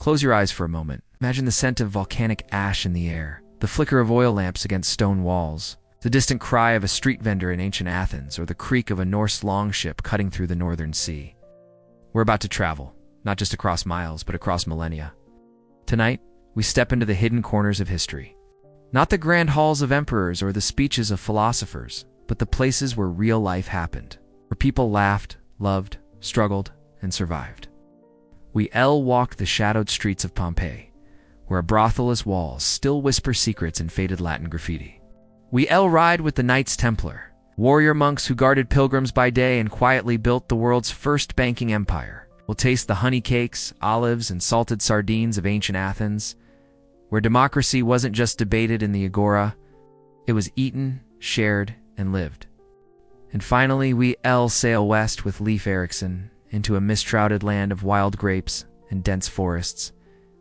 Close your eyes for a moment. Imagine the scent of volcanic ash in the air, the flicker of oil lamps against stone walls, the distant cry of a street vendor in ancient Athens, or the creak of a Norse longship cutting through the northern sea. We're about to travel, not just across miles, but across millennia. Tonight, we step into the hidden corners of history. Not the grand halls of emperors or the speeches of philosophers, but the places where real life happened, where people laughed, loved, struggled, and survived. We walk the shadowed streets of Pompeii, where a brothel's walls still whisper secrets in faded Latin graffiti. We ride with the Knights Templar, warrior monks who guarded pilgrims by day and quietly built the world's first banking empire. We'll taste the honey cakes, olives, and salted sardines of ancient Athens, where democracy wasn't just debated in the agora, it was eaten, shared, and lived. And finally, we sail west with Leif Erikson into a mist-shrouded land of wild grapes and dense forests,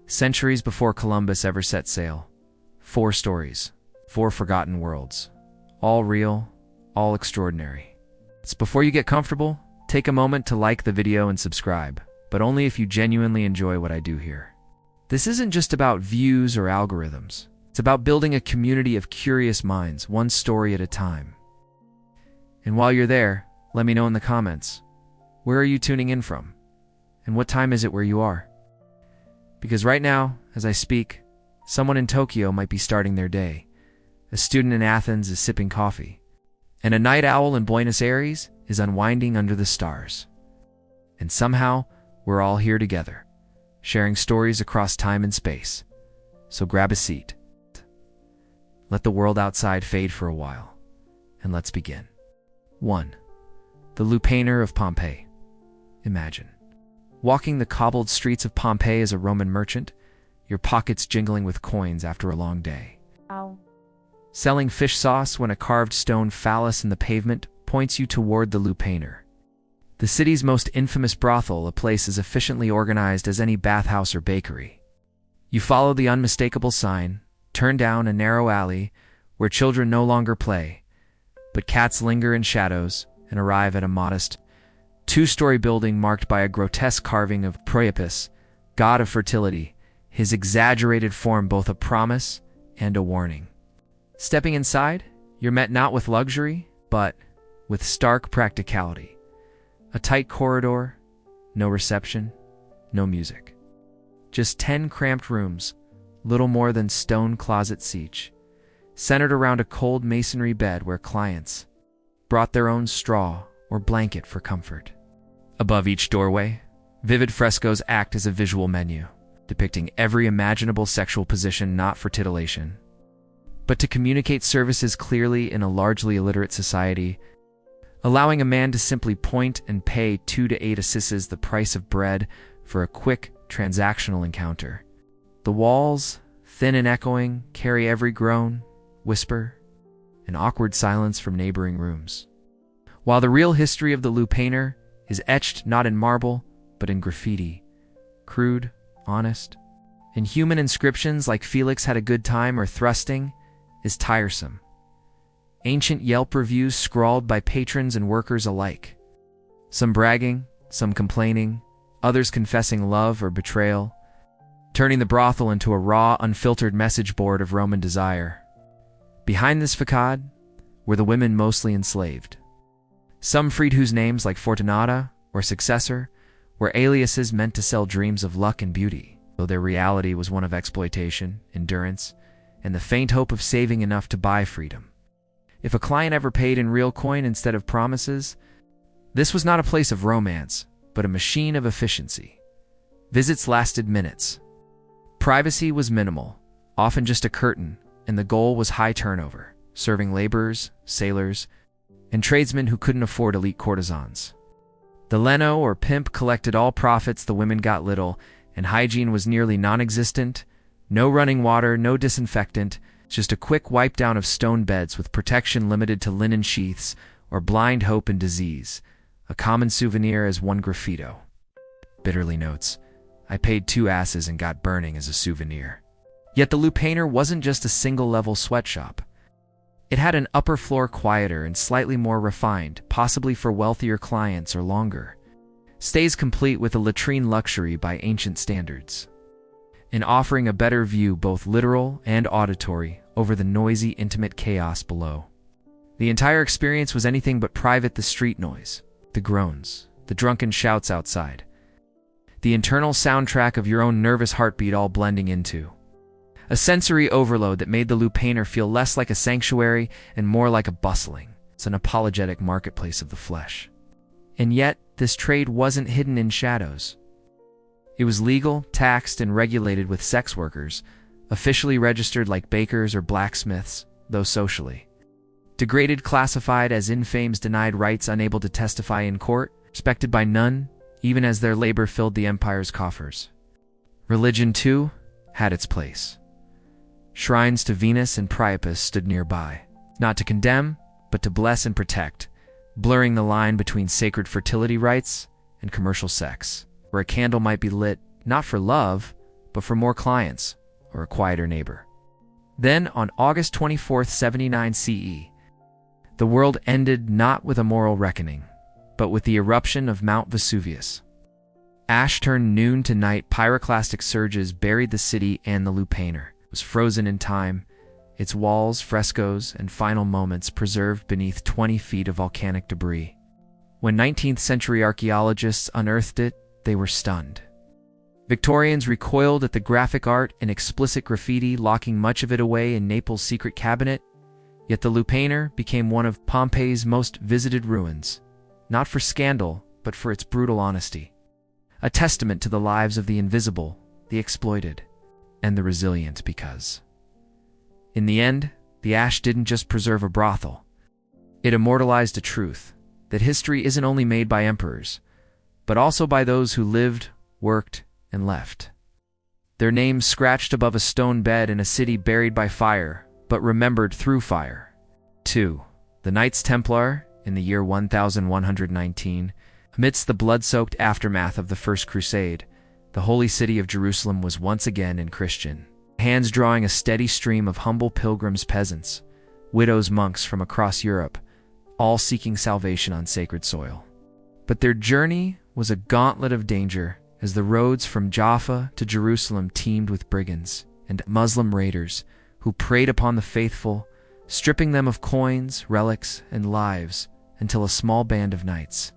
centuries before Columbus ever set sail. 4 stories, 4 forgotten worlds, all real, all extraordinary. So before you get comfortable, take a moment to like the video and subscribe, but only if you genuinely enjoy what I do here. This isn't just about views or algorithms. It's about building a community of curious minds, one story at a time. And while you're there, let me know in the comments, where are you tuning in from? And what time is it where you are? Because right now, as I speak, someone in Tokyo might be starting their day. A student in Athens is sipping coffee. And a night owl in Buenos Aires is unwinding under the stars. And somehow, we're all here together, sharing stories across time and space. So grab a seat. Let the world outside fade for a while. And let's begin. 1. The Lupanar of Pompeii. Imagine walking the cobbled streets of Pompeii as a Roman merchant, your pockets jingling with coins after a long day. Ow. Selling fish sauce when a carved stone phallus in the pavement points you toward the Lupanar. The city's most infamous brothel, a place as efficiently organized as any bathhouse or bakery. You follow the unmistakable sign, turn down a narrow alley where children no longer play, but cats linger in shadows, and arrive at a modest 2-story building marked by a grotesque carving of Priapus, god of fertility, his exaggerated form both a promise and a warning. Stepping inside, you're met not with luxury, but with stark practicality. A tight corridor, no reception, no music. Just 10 cramped rooms, little more than stone closets each, centered around a cold masonry bed where clients brought their own straw or blanket for comfort. Above each doorway, vivid frescoes act as a visual menu, depicting every imaginable sexual position not for titillation, but to communicate services clearly in a largely illiterate society, allowing a man to simply point and pay 2 to 8 assises, the price of bread, for a quick transactional encounter. The walls, thin and echoing, carry every groan, whisper, and awkward silence from neighboring rooms. While the real history of the Lupanar is etched not in marble, but in graffiti, crude, honest, and human inscriptions like Felix had a good time or thrusting is tiresome. Ancient Yelp reviews scrawled by patrons and workers alike. Some bragging, some complaining, others confessing love or betrayal, turning the brothel into a raw, unfiltered message board of Roman desire. Behind this facade were the women mostly enslaved. Some freed whose names, like Fortunata or Successor, were aliases meant to sell dreams of luck and beauty, though their reality was one of exploitation, endurance, and the faint hope of saving enough to buy freedom. If a client ever paid in real coin instead of promises, this was not a place of romance, but a machine of efficiency. Visits lasted minutes. Privacy was minimal, often just a curtain, and the goal was high turnover, serving laborers, sailors, and tradesmen who couldn't afford elite courtesans. The leno or pimp collected all profits, the women got little, and hygiene was nearly non-existent. No running water, no disinfectant, just a quick wipe down of stone beds with protection limited to linen sheaths or blind hope in disease, a common souvenir as one graffito bitterly notes, "I paid 2 asses and got burning as a souvenir." Yet the Lupanar wasn't just a single-level sweatshop. It had an upper floor quieter and slightly more refined, possibly for wealthier clients or longer stays, complete with a latrine luxury by ancient standards. and offering a better view, both literal and auditory, over the noisy, intimate chaos below. The entire experience was anything but private. The street noise, the groans, the drunken shouts outside, the internal soundtrack of your own nervous heartbeat all blending into a sensory overload that made the Lupaner feel less like a sanctuary and more like a bustling, an apologetic marketplace of the flesh. And yet, this trade wasn't hidden in shadows. It was legal, taxed, and regulated, with sex workers officially registered like bakers or blacksmiths, though socially degraded, classified as infames, denied rights, unable to testify in court, respected by none, even as their labor filled the empire's coffers. Religion, too, had its place. Shrines to Venus and Priapus stood nearby, not to condemn, but to bless and protect, blurring the line between sacred fertility rites and commercial sex, where a candle might be lit not for love, but for more clients or a quieter neighbor. Then, on August 24, 79 CE, the world ended not with a moral reckoning, but with the eruption of Mount Vesuvius. Ash turned noon to night, pyroclastic surges buried the city, and the Lupaner was frozen in time, its walls, frescoes, and final moments preserved beneath 20 feet of volcanic debris. When 19th century archaeologists unearthed it, they were stunned. Victorians recoiled at the graphic art and explicit graffiti, locking much of it away in Naples' secret cabinet, yet the Lupaner became one of Pompeii's most visited ruins, not for scandal, but for its brutal honesty. A testament to the lives of the invisible, the exploited, and the resilient, because in the end, the ash didn't just preserve a brothel. It immortalized a truth, that history isn't only made by emperors, but also by those who lived, worked, and left. Their names scratched above a stone bed in a city buried by fire, but remembered through fire. 2. The Knights Templar, in the year 1119, amidst the blood-soaked aftermath of the First Crusade, the holy city of Jerusalem was once again in Christian hands, drawing a steady stream of humble pilgrims, peasants, widows, monks from across Europe, all seeking salvation on sacred soil. But their journey was a gauntlet of danger, as the roads from Jaffa to Jerusalem teemed with brigands and Muslim raiders who preyed upon the faithful, stripping them of coins, relics, and lives, until a small band of knights,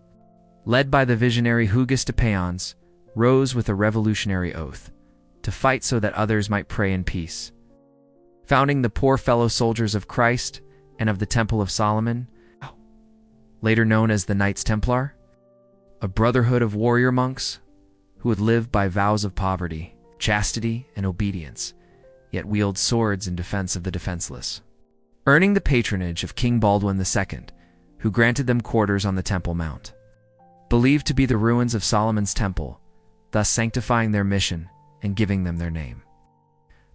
led by the visionary Hugues de Payens, rose with a revolutionary oath to fight so that others might pray in peace. Founding the Poor Fellow Soldiers of Christ and of the Temple of Solomon, later known as the Knights Templar, a brotherhood of warrior monks who would live by vows of poverty, chastity, and obedience, yet wield swords in defense of the defenseless. Earning the patronage of King Baldwin II, who granted them quarters on the Temple Mount, believed to be the ruins of Solomon's temple, thus sanctifying their mission and giving them their name.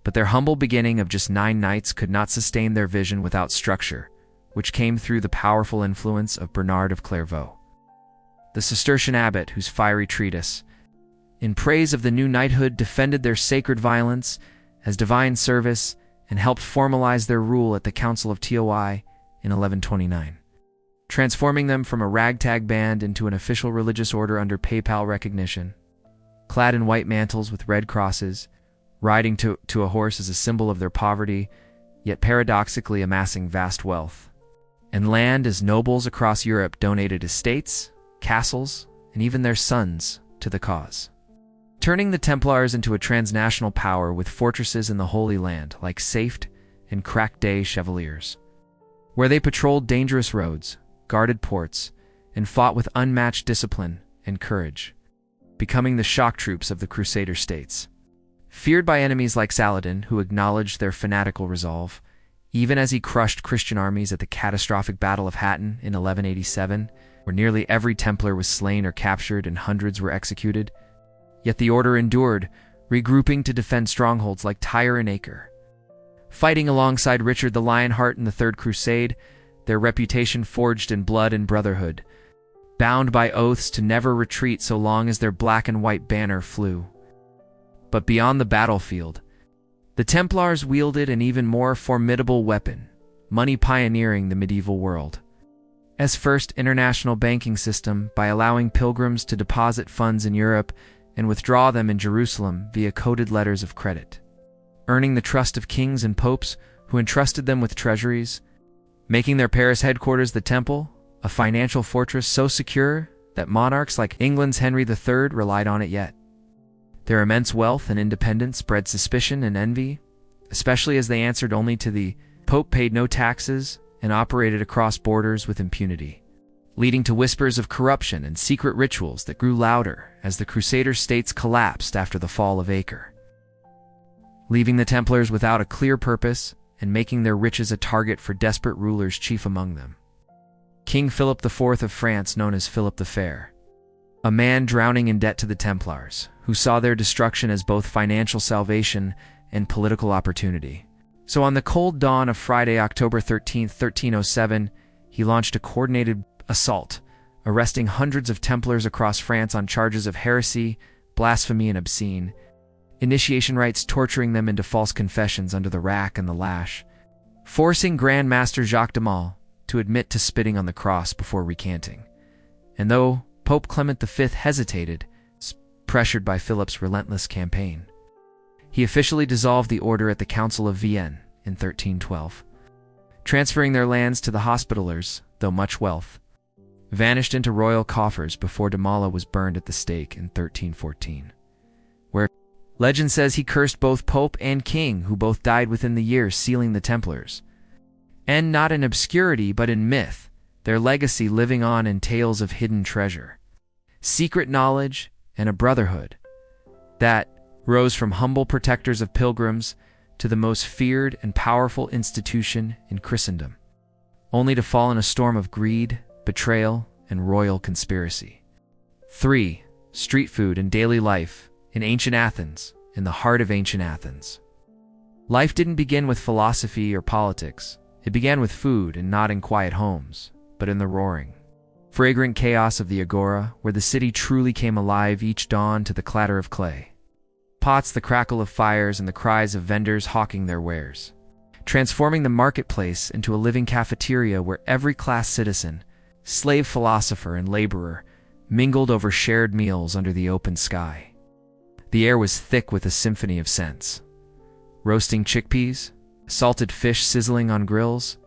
But their humble beginning of just 9 knights could not sustain their vision without structure, which came through the powerful influence of Bernard of Clairvaux, the Cistercian abbot whose fiery treatise, in praise of the new knighthood, defended their sacred violence as divine service and helped formalize their rule at the Council of Toi in 1129, transforming them from a ragtag band into an official religious order under papal recognition. Clad in white mantles with red crosses, riding to a horse as a symbol of their poverty, yet paradoxically amassing vast wealth and land, as nobles across Europe donated estates, castles, and even their sons to the cause, turning the Templars into a transnational power with fortresses in the Holy Land like Safed and Crac-Day Chevaliers, where they patrolled dangerous roads, guarded ports, and fought with unmatched discipline and courage, becoming the shock troops of the Crusader states. Feared by enemies like Saladin, who acknowledged their fanatical resolve, even as he crushed Christian armies at the catastrophic Battle of Hattin in 1187, where nearly every Templar was slain or captured and hundreds were executed. Yet the order endured, regrouping to defend strongholds like Tyre and Acre. Fighting alongside Richard the Lionheart in the Third Crusade, their reputation forged in blood and brotherhood, bound by oaths to never retreat so long as their black and white banner flew. But beyond the battlefield, the Templars wielded an even more formidable weapon, money, pioneering the medieval world as first international banking system by allowing pilgrims to deposit funds in Europe and withdraw them in Jerusalem via coded letters of credit, earning the trust of kings and popes who entrusted them with treasuries, making their Paris headquarters the Temple, a financial fortress so secure that monarchs like England's Henry III relied on it yet. Their immense wealth and independence bred suspicion and envy, especially as they answered only to the Pope, paid no taxes, and operated across borders with impunity, leading to whispers of corruption and secret rituals that grew louder as the Crusader states collapsed after the fall of Acre, leaving the Templars without a clear purpose and making their riches a target for desperate rulers, chief among them King Philip IV of France, known as Philip the Fair, a man drowning in debt to the Templars, who saw their destruction as both financial salvation and political opportunity. So on the cold dawn of Friday, October 13, 1307, he launched a coordinated assault, arresting hundreds of Templars across France on charges of heresy, blasphemy, and obscene initiation rites, torturing them into false confessions under the rack and the lash, forcing Grand Master Jacques de Malle to admit to spitting on the cross before recanting. And though Pope Clement V hesitated, pressured by Philip's relentless campaign, he officially dissolved the order at the Council of Vienne in 1312, transferring their lands to the Hospitallers, though much wealth vanished into royal coffers before de Malle was burned at the stake in 1314, where legend says he cursed both Pope and King, who both died within the year, sealing the Templars. And not in obscurity but in myth, their legacy living on in tales of hidden treasure, secret knowledge, and a brotherhood that rose from humble protectors of pilgrims to the most feared and powerful institution in Christendom, only to fall in a storm of greed, betrayal, and royal conspiracy. 3. Street food and daily life in ancient Athens, in the heart of ancient Athens. Life didn't begin with philosophy or politics. It began with food, and not in quiet homes, but in the roaring, fragrant chaos of the agora, where the city truly came alive each dawn to the clatter of clay pots, the crackle of fires, and the cries of vendors hawking their wares, transforming the marketplace into a living cafeteria where every class citizen, slave, philosopher, and laborer mingled over shared meals under the open sky. The air was thick with a symphony of scents: roasting chickpeas, salted fish sizzling on grills,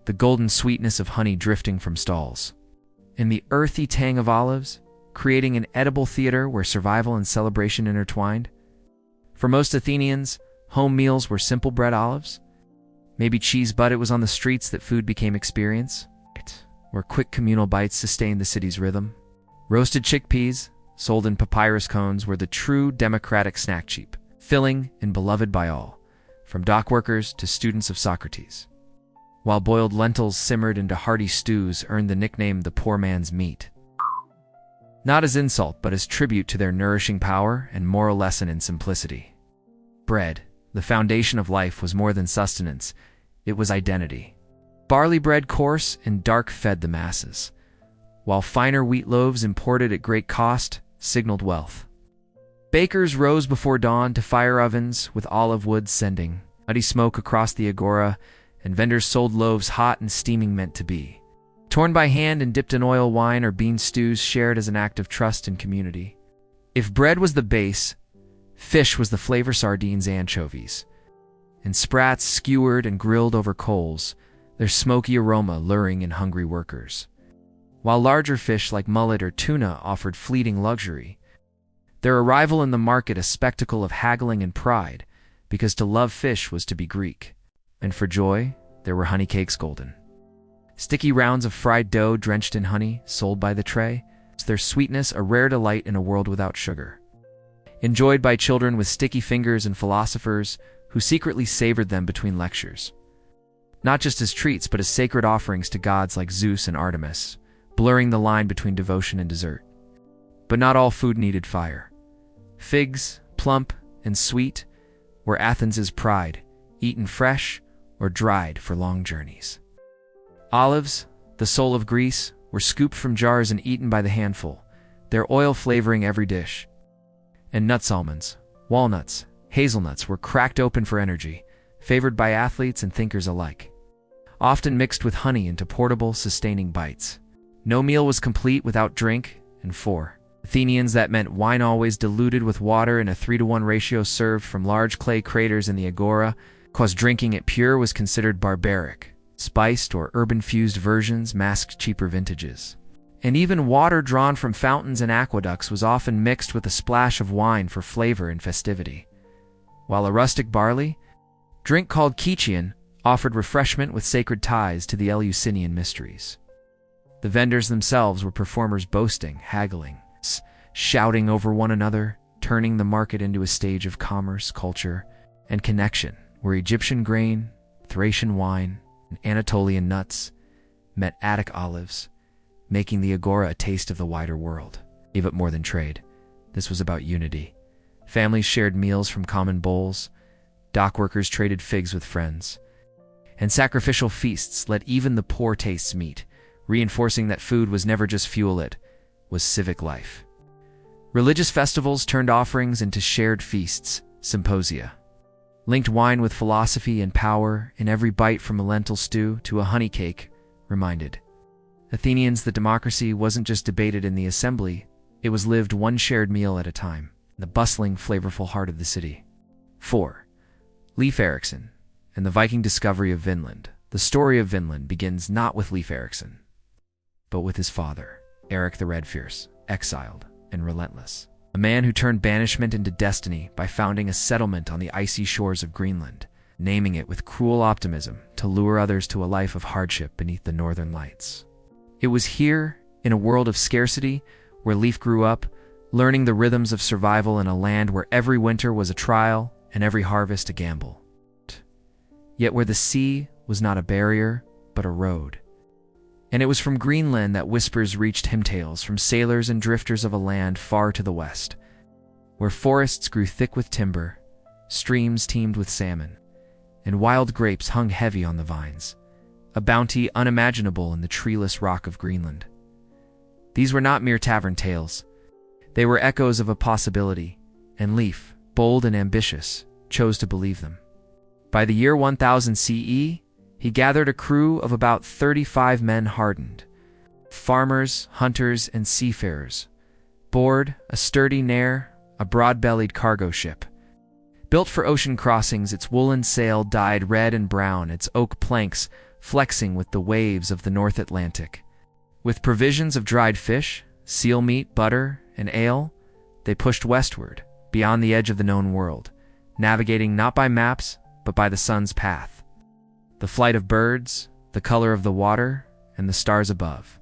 the golden sweetness of honey drifting from stalls, and the earthy tang of olives, creating an edible theater where survival and celebration intertwined. For most Athenians, home meals were simple bread, olives, maybe cheese, but it was on the streets that food became experience, where quick communal bites sustained the city's rhythm. Roasted chickpeas, sold in papyrus cones, were the true democratic snack, cheap, filling, and beloved by all, from dock workers to students of Socrates, while boiled lentils simmered into hearty stews earned the nickname the poor man's meat, not as insult but as tribute to their nourishing power and moral lesson in simplicity. Bread, the foundation of life, was more than sustenance, it was identity. Barley bread, coarse and dark, fed the masses, while finer wheat loaves imported at great cost signaled wealth. Bakers rose before dawn to fire ovens with olive wood sending muddy smoke across the agora, and vendors sold loaves hot and steaming, meant to be torn by hand and dipped in oil, wine, or bean stews shared as an act of trust and community. If bread was the base, fish was the flavor: sardines, anchovies, and sprats skewered and grilled over coals, their smoky aroma luring in hungry workers, while larger fish like mullet or tuna offered fleeting luxury, their arrival in the market a spectacle of haggling and pride, because to love fish was to be Greek. And for joy, there were honey cakes, golden, sticky rounds of fried dough drenched in honey, sold by the tray, their sweetness a rare delight in a world without sugar, enjoyed by children with sticky fingers and philosophers who secretly savored them between lectures, not just as treats but as sacred offerings to gods like Zeus and Artemis, blurring the line between devotion and dessert. But not all food needed fire. Figs, plump and sweet, were Athens' pride, eaten fresh or dried for long journeys. Olives, the soul of Greece, were scooped from jars and eaten by the handful, their oil flavoring every dish. And nuts, almonds, walnuts, hazelnuts were cracked open for energy, favored by athletes and thinkers alike, often mixed with honey into portable, sustaining bites. No meal was complete without drink, and for Athenians, that meant wine always diluted with water in a 3-to-1 ratio served from large clay craters in the agora, cause drinking it pure was considered barbaric. Spiced or urban-fused versions masked cheaper vintages. And even water drawn from fountains and aqueducts was often mixed with a splash of wine for flavor and festivity. While a rustic barley drink called Kychian offered refreshment with sacred ties to the Eleusinian mysteries. The vendors themselves were performers boasting, haggling, shouting over one another, turning the market into a stage of commerce, culture, and connection, where Egyptian grain, Thracian wine, and Anatolian nuts met Attic olives, making the agora a taste of the wider world. Even more than trade, this was about unity. Families shared meals from common bowls, dockworkers traded figs with friends, and sacrificial feasts let even the poor taste meat, reinforcing that food was never just fuel, it was civic life. Religious festivals turned offerings into shared feasts, symposia. Linked wine with philosophy and power in every bite, from a lentil stew to a honey cake, reminded Athenians that democracy wasn't just debated in the assembly, it was lived one shared meal at a time, in the bustling, flavorful heart of the city. 4. Leif Erikson and the Viking discovery of Vinland. The story of Vinland begins not with Leif Erikson, but with his father, Eric the Red Fierce, exiled and relentless. A man who turned banishment into destiny by founding a settlement on the icy shores of Greenland, naming it with cruel optimism to lure others to a life of hardship beneath the northern lights. It was here, in a world of scarcity, where Leif grew up, learning the rhythms of survival in a land where every winter was a trial and every harvest a gamble. Yet where the sea was not a barrier, but a road. And it was from Greenland that whispers reached him, tales from sailors and drifters of a land far to the west, where forests grew thick with timber, streams teemed with salmon, and wild grapes hung heavy on the vines, a bounty unimaginable in the treeless rock of Greenland. These were not mere tavern tales. They were echoes of a possibility, and Leif, bold and ambitious, chose to believe them. By the year 1000 CE, he gathered a crew of about 35 men hardened, farmers, hunters, and seafarers, board a sturdy Nair, a broad-bellied cargo ship. Built for ocean crossings, its woolen sail dyed red and brown, its oak planks flexing with the waves of the North Atlantic. With provisions of dried fish, seal meat, butter, and ale, they pushed westward, beyond the edge of the known world, navigating not by maps, but by the sun's path. The flight of birds, the color of the water, and the stars above.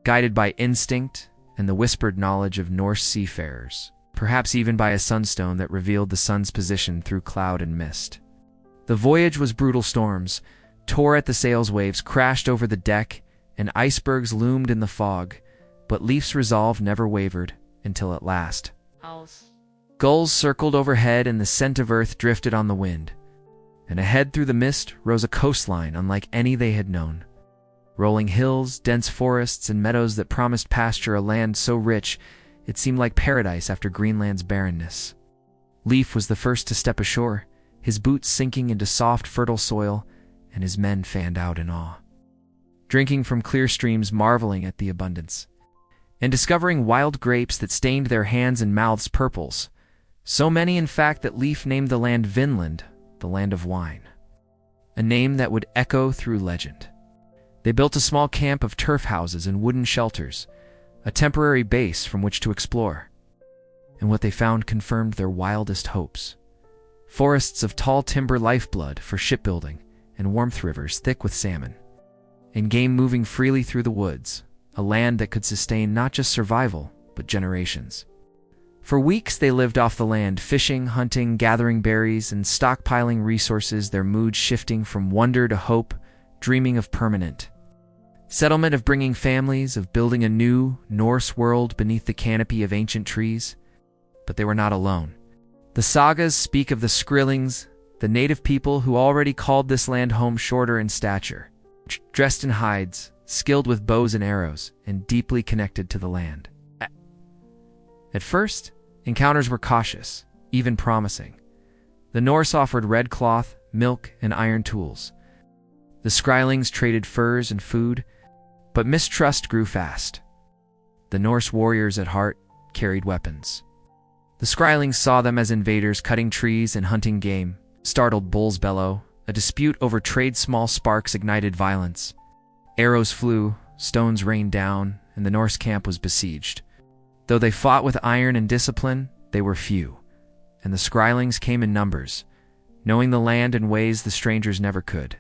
Guided by instinct and the whispered knowledge of Norse seafarers, perhaps even by a sunstone that revealed the sun's position through cloud and mist. The voyage was brutal. Storms tore at the sails, waves crashed over the deck, and icebergs loomed in the fog, but Leif's resolve never wavered until at last. Gulls circled overhead and the scent of earth drifted on the wind. And ahead through the mist rose a coastline unlike any they had known. Rolling hills, dense forests, and meadows that promised pasture, a land so rich it seemed like paradise after Greenland's barrenness. Leif was the first to step ashore, his boots sinking into soft, fertile soil, and his men fanned out in awe. Drinking from clear streams, marveling at the abundance, and discovering wild grapes that stained their hands and mouths purples. So many, in fact, that Leif named the land Vinland, the land of wine, a name that would echo through legend. They built a small camp of turf houses and wooden shelters, a temporary base from which to explore. And what they found confirmed their wildest hopes. Forests of tall timber, lifeblood for shipbuilding, and warmth rivers thick with salmon, and game moving freely through the woods, a land that could sustain not just survival, but generations. For weeks they lived off the land, fishing, hunting, gathering berries, and stockpiling resources, their mood shifting from wonder to hope, dreaming of permanent settlement, of bringing families, of building a new Norse world beneath the canopy of ancient trees. But they were not alone. The sagas speak of the Skrillings, the native people who already called this land home, shorter in stature, dressed in hides, skilled with bows and arrows, and deeply connected to the land. At first, encounters were cautious, even promising. The Norse offered red cloth, milk, and iron tools. The Skrylings traded furs and food, but mistrust grew fast. The Norse warriors at heart, carried weapons. The Skrylings saw them as invaders cutting trees and hunting game. Startled bulls bellow. A dispute over trade small sparks ignited violence. Arrows flew, stones rained down, and the Norse camp was besieged. Though they fought with iron and discipline, they were few, and the Skrylings came in numbers, knowing the land in ways the strangers never could.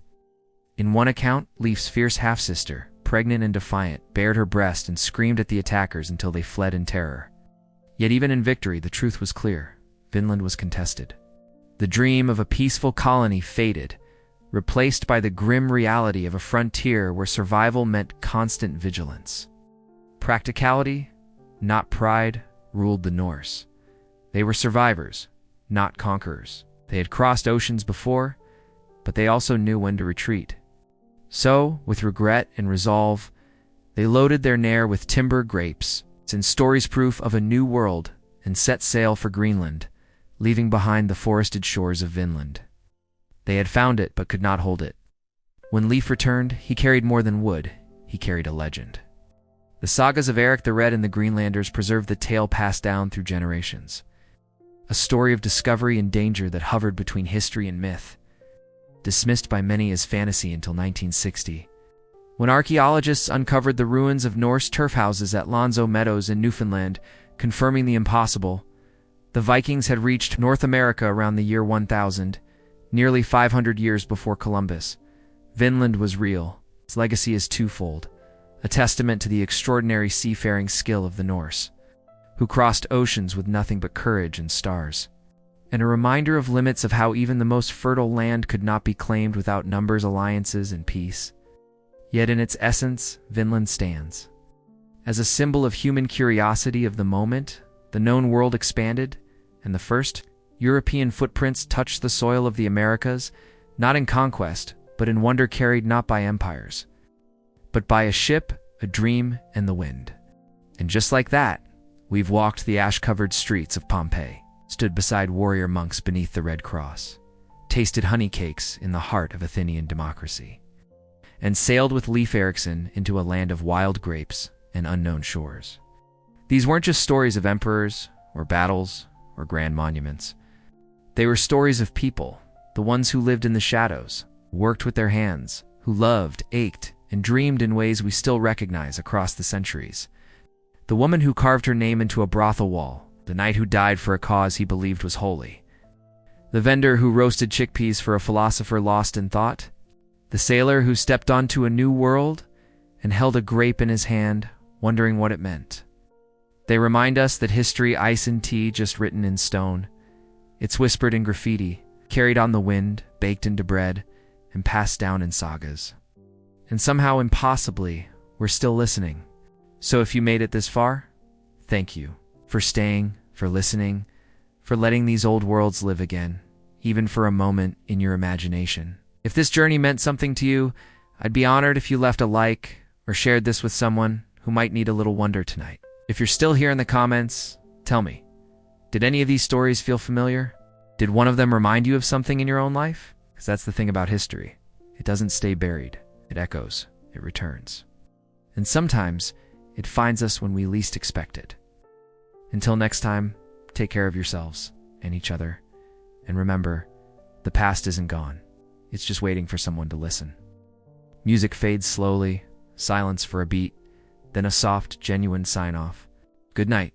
In one account, Leif's fierce half-sister, pregnant and defiant, bared her breast and screamed at the attackers until they fled in terror. Yet even in victory, the truth was clear. Vinland was contested. The dream of a peaceful colony faded, replaced by the grim reality of a frontier where survival meant constant vigilance. Practicality, not pride, ruled the Norse. They were survivors, not conquerors. They had crossed oceans before, but they also knew when to retreat. So, with regret and resolve, they loaded their Nair with timber grapes and stories proof of a new world and set sail for Greenland, leaving behind the forested shores of Vinland. They had found it but could not hold it. When Leif returned, he carried more than wood, he carried a legend. The sagas of Eric the Red and the Greenlanders preserved the tale passed down through generations. A story of discovery and danger that hovered between history and myth, dismissed by many as fantasy until 1960. When archaeologists uncovered the ruins of Norse turf houses at Lonzo Meadows in Newfoundland, confirming the impossible, the Vikings had reached North America around the year 1000, nearly 500 years before Columbus. Vinland was real. Its legacy is twofold, a testament to the extraordinary seafaring skill of the Norse, who crossed oceans with nothing but courage and stars, and a reminder of limits of how even the most fertile land could not be claimed without numbers, alliances, and peace. Yet in its essence, Vinland stands. As a symbol of human curiosity of the moment, the known world expanded, and the first European footprints touched the soil of the Americas, not in conquest, but in wonder carried not by empires, but by a ship, a dream, and the wind. And just like that, we've walked the ash-covered streets of Pompeii, stood beside warrior monks beneath the Red Cross, tasted honey cakes in the heart of Athenian democracy, and sailed with Leif Erikson into a land of wild grapes and unknown shores. These weren't just stories of emperors, or battles, or grand monuments. They were stories of people, the ones who lived in the shadows, worked with their hands, who loved, ached, and dreamed in ways we still recognize across the centuries. The woman who carved her name into a brothel wall, the knight who died for a cause he believed was holy, the vendor who roasted chickpeas for a philosopher lost in thought, the sailor who stepped onto a new world and held a grape in his hand, wondering what it meant. They remind us that history isn't just written in stone. It's whispered in graffiti, carried on the wind, baked into bread, and passed down in sagas. And somehow, impossibly, we're still listening. So if you made it this far, thank you for staying, for listening, for letting these old worlds live again, even for a moment in your imagination. If this journey meant something to you, I'd be honored if you left a like or shared this with someone who might need a little wonder tonight. If you're still here in the comments, tell me, did any of these stories feel familiar? Did one of them remind you of something in your own life? Because that's the thing about history. It doesn't stay buried. It echoes. It returns. And sometimes, it finds us when we least expect it. Until next time, take care of yourselves and each other. And remember, the past isn't gone. It's just waiting for someone to listen. Music fades slowly, silence for a beat, then a soft, genuine sign-off. Good night.